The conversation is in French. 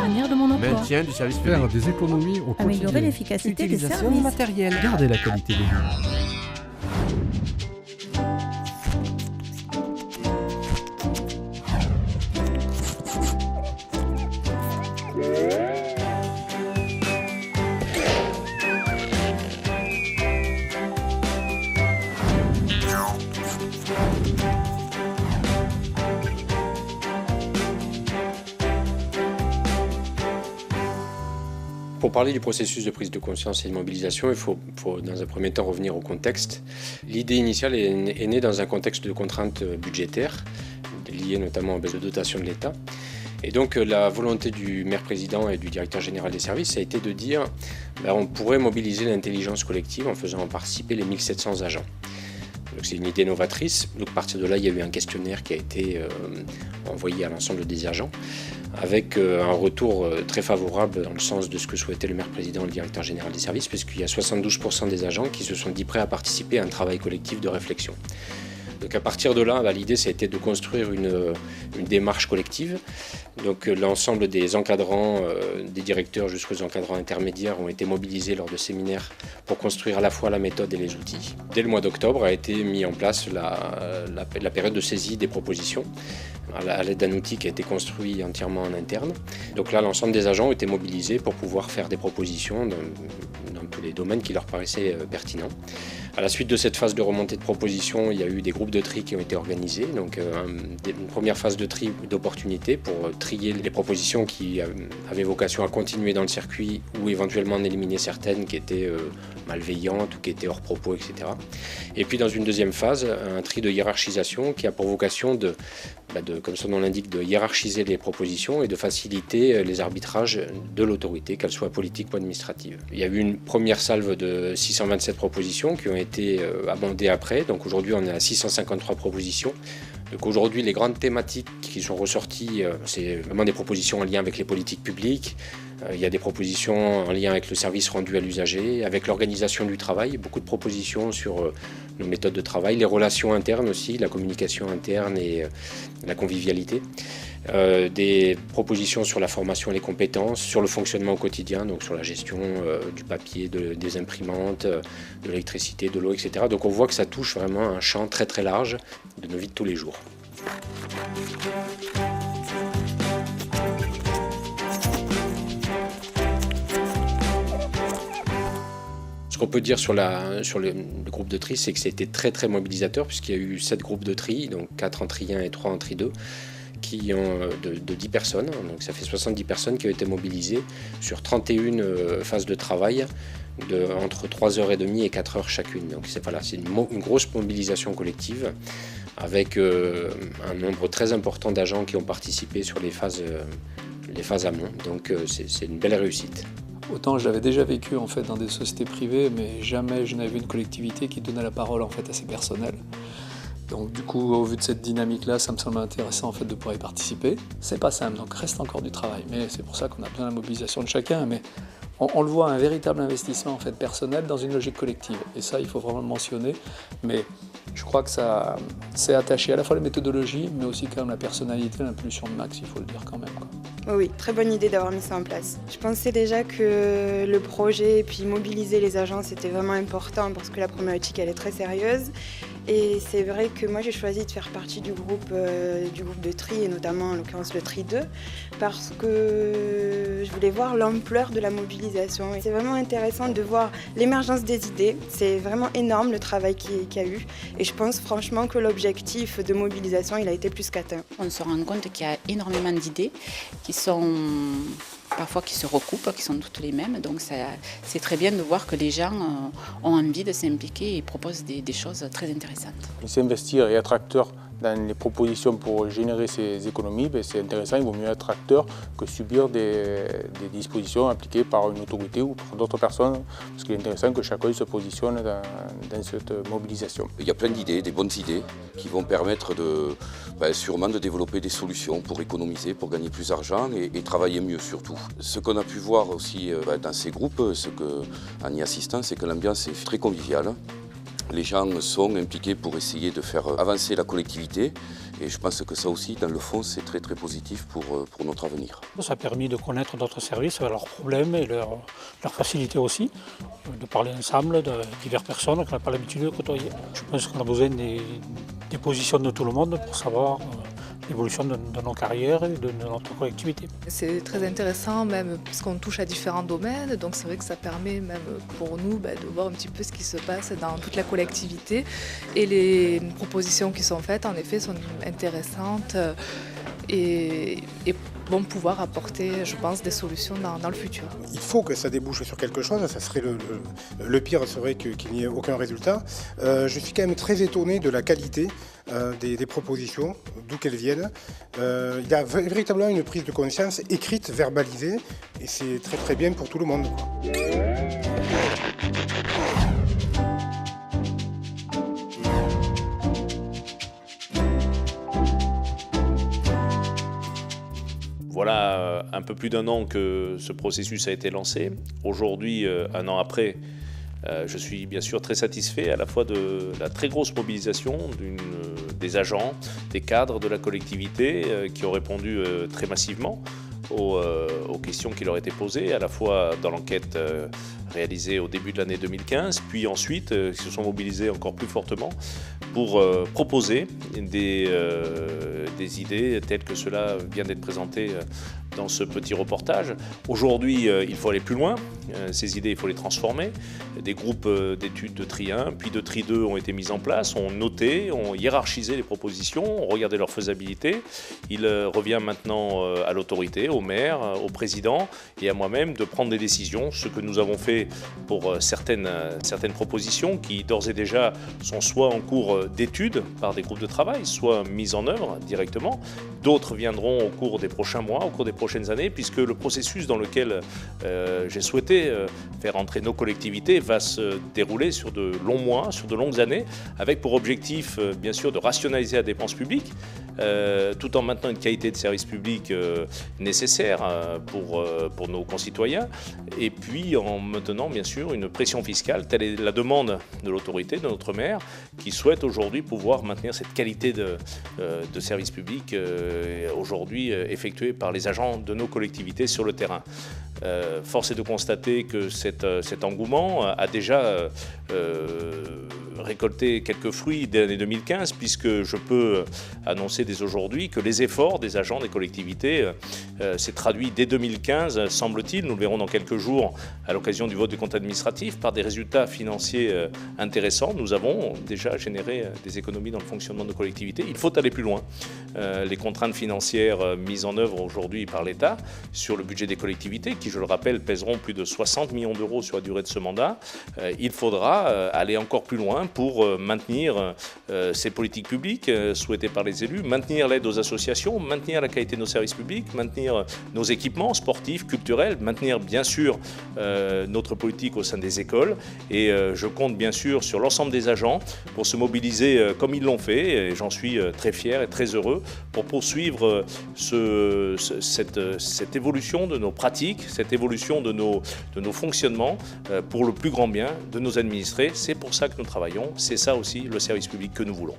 l'avenir de mon emploi. Maintien du service public. Faire des économies au quotidien. Améliorer l'efficacité des Utilisation services. du matériel. Garder la qualité de vie. Pour parler du processus de prise de conscience et de mobilisation, il faut dans un premier temps revenir au contexte. L'idée initiale est née dans un contexte de contraintes budgétaires, liées notamment aux baisses de dotation de l'État. Et donc la volonté du maire-président et du directeur général des services a été de dire on pourrait mobiliser l'intelligence collective en faisant participer les 1700 agents. Donc c'est une idée novatrice. Donc à partir de là, il y a eu un questionnaire qui a été envoyé à l'ensemble des agents, avec un retour très favorable dans le sens de ce que souhaitait le maire-président et le directeur général des services, puisqu'il y a 72% des agents qui se sont dit prêts à participer à un travail collectif de réflexion. Donc à partir de là, l'idée, ça a été de construire une démarche collective. Donc l'ensemble des encadrants, des directeurs jusqu'aux encadrants intermédiaires ont été mobilisés lors de séminaires pour construire à la fois la méthode et les outils. Dès le mois d'octobre a été mis en place la période de saisie des propositions à l'aide d'un outil qui a été construit entièrement en interne. Donc là, l'ensemble des agents ont été mobilisés pour pouvoir faire des propositions dans tous les domaines qui leur paraissaient pertinents. À la suite de cette phase de remontée de propositions, il y a eu des groupes de tri qui ont été organisés. Donc une première phase de tri d'opportunité pour trier les propositions qui avaient vocation à continuer dans le circuit ou éventuellement en éliminer certaines qui étaient malveillantes ou qui étaient hors propos, etc. Et puis dans une deuxième phase, un tri de hiérarchisation qui a pour vocation comme son nom l'indique, de hiérarchiser les propositions et de faciliter les arbitrages de l'autorité, qu'elle soit politique ou administrative. Il y a eu une première salve de 627 propositions qui ont été abondées après. Donc aujourd'hui, on est à 653 propositions. Donc aujourd'hui, les grandes thématiques qui sont ressorties, c'est vraiment des propositions en lien avec les politiques publiques. Il y a des propositions en lien avec le service rendu à l'usager, avec l'organisation du travail, beaucoup de propositions sur nos méthodes de travail, les relations internes aussi, la communication interne et la convivialité. Des propositions sur la formation et les compétences, sur le fonctionnement au quotidien, donc sur la gestion du papier, des imprimantes, de l'électricité, de l'eau, etc. Donc on voit que ça touche vraiment un champ très très large de nos vies de tous les jours. Ce qu'on peut dire sur le groupe de tri, c'est que c'était très très mobilisateur puisqu'il y a eu 7 groupes de tri, donc 4 en tri 1 et 3 en tri 2, qui ont de 10 personnes, donc ça fait 70 personnes qui ont été mobilisées sur 31 phases de travail entre 3h30 et 4h chacune. Donc c'est une grosse mobilisation collective avec un nombre très important d'agents qui ont participé sur les phases amont, donc c'est une belle réussite. Autant je l'avais déjà vécu en fait dans des sociétés privées, mais jamais je n'avais vu une collectivité qui donnait la parole en fait à ses personnels. Donc du coup, au vu de cette dynamique-là, ça me semble intéressant en fait de pouvoir y participer. C'est pas simple, donc reste encore du travail, mais c'est pour ça qu'on a besoin de la mobilisation de chacun. Mais on le voit, un véritable investissement en fait personnel dans une logique collective. Et ça, il faut vraiment le mentionner. Mais je crois que ça c'est attaché à la fois à la méthodologie, mais aussi quand même la personnalité, l'impulsion de Max, il faut le dire quand même, quoi. Oui, très bonne idée d'avoir mis ça en place. Je pensais déjà que le projet et puis mobiliser les agents, c'était vraiment important parce que la problématique, elle est très sérieuse. Et c'est vrai que moi, j'ai choisi de faire partie du groupe de tri, et notamment en l'occurrence le tri 2, parce que je voulais voir l'ampleur de la mobilisation. Et c'est vraiment intéressant de voir l'émergence des idées. C'est vraiment énorme le travail qu'il y a eu. Et je pense franchement que l'objectif de mobilisation, il a été plus qu'atteint. On se rend compte qu'il y a énormément d'idées qui se recoupent, qui sont toutes les mêmes. Donc c'est très bien de voir que les gens ont envie de s'impliquer et proposent des choses très intéressantes. S'investir et être acteur dans les propositions pour générer ces économies, c'est intéressant, il vaut mieux être acteur que subir des dispositions appliquées par une autorité ou par d'autres personnes, parce qu'il est intéressant que chacun se positionne dans cette mobilisation. Il y a plein d'idées, des bonnes idées, qui vont permettre sûrement de développer des solutions pour économiser, pour gagner plus d'argent et travailler mieux surtout. Ce qu'on a pu voir aussi dans ces groupes, en y assistant, c'est que l'ambiance est très conviviale. Les gens sont impliqués pour essayer de faire avancer la collectivité Et je pense que ça aussi, dans le fond, c'est très très positif pour notre avenir. Ça a permis de connaître d'autres services, leurs problèmes et leurs facilités aussi, de parler ensemble de diverses personnes qu'on n'a pas l'habitude de côtoyer. Je pense qu'on a besoin des positions de tout le monde pour savoir l'évolution de nos carrières et de notre collectivité. C'est très intéressant même puisqu'on touche à différents domaines, donc c'est vrai que ça permet même pour nous de voir un petit peu ce qui se passe dans toute la collectivité et les propositions qui sont faites en effet sont intéressantes et vont pouvoir apporter, je pense, des solutions dans le futur. Il faut que ça débouche sur quelque chose, ça serait le pire serait qu'il n'y ait aucun résultat. Je suis quand même très étonné de la qualité des propositions, d'où qu'elles viennent. Il y a véritablement une prise de conscience écrite, verbalisée, et c'est très très bien pour tout le monde. Voilà un peu plus d'un an que ce processus a été lancé. Aujourd'hui, un an après, je suis bien sûr très satisfait à la fois de la très grosse mobilisation des agents, des cadres de la collectivité qui ont répondu très massivement aux questions qui leur étaient posées, à la fois dans l'enquête réalisée au début de l'année 2015, puis ensuite ils se sont mobilisés encore plus fortement pour proposer des idées telles que cela vient d'être présenté dans ce petit reportage. Aujourd'hui, il faut aller plus loin. Ces idées, il faut les transformer. Des groupes d'études de tri 1 puis de tri 2 ont été mis en place, ont noté, ont hiérarchisé les propositions, ont regardé leur faisabilité. Il revient maintenant à l'autorité, au maire, au président et à moi-même de prendre des décisions, ce que nous avons fait pour certaines propositions qui d'ores et déjà sont soit en cours d'études par des groupes de travail, soit mises en œuvre directement. D'autres viendront au cours des prochains mois, au cours des prochaines années, puisque le processus dans lequel j'ai souhaité faire entrer nos collectivités va se dérouler sur de longs mois, sur de longues années, avec pour objectif, bien sûr, de rationaliser la dépense publique, tout en maintenant une qualité de service public nécessaire pour nos concitoyens, et puis en maintenant, bien sûr, une pression fiscale. Telle est la demande de l'autorité, de notre maire, qui souhaite aujourd'hui pouvoir maintenir cette qualité de service public aujourd'hui effectuée par les agents de nos collectivités sur le terrain. Force est de constater que cet engouement a déjà récolté quelques fruits dès l'année 2015, puisque je peux annoncer dès aujourd'hui que les efforts des agents des collectivités s'est traduit dès 2015, semble-t-il, nous le verrons dans quelques jours à l'occasion du vote du compte administratif, par des résultats financiers intéressants. Nous avons déjà généré des économies dans le fonctionnement de nos collectivités. Il faut aller plus loin. Les contraintes financières mises en œuvre aujourd'hui par l'État sur le budget des collectivités, qui, je le rappelle, pèseront plus de 60 millions d'euros sur la durée de ce mandat, il faudra aller encore plus loin pour maintenir ces politiques publiques souhaitées par les élus, maintenir l'aide aux associations, maintenir la qualité de nos services publics, maintenir nos équipements sportifs, culturels, maintenir bien sûr notre politique au sein des écoles. Et je compte bien sûr sur l'ensemble des agents pour se mobiliser comme ils l'ont fait, et j'en suis très fier et très heureux, pour poursuivre cette évolution de nos pratiques, cette évolution de nos fonctionnements pour le plus grand bien de nos administrés. C'est pour ça que nous travaillons, c'est ça aussi le service public que nous voulons.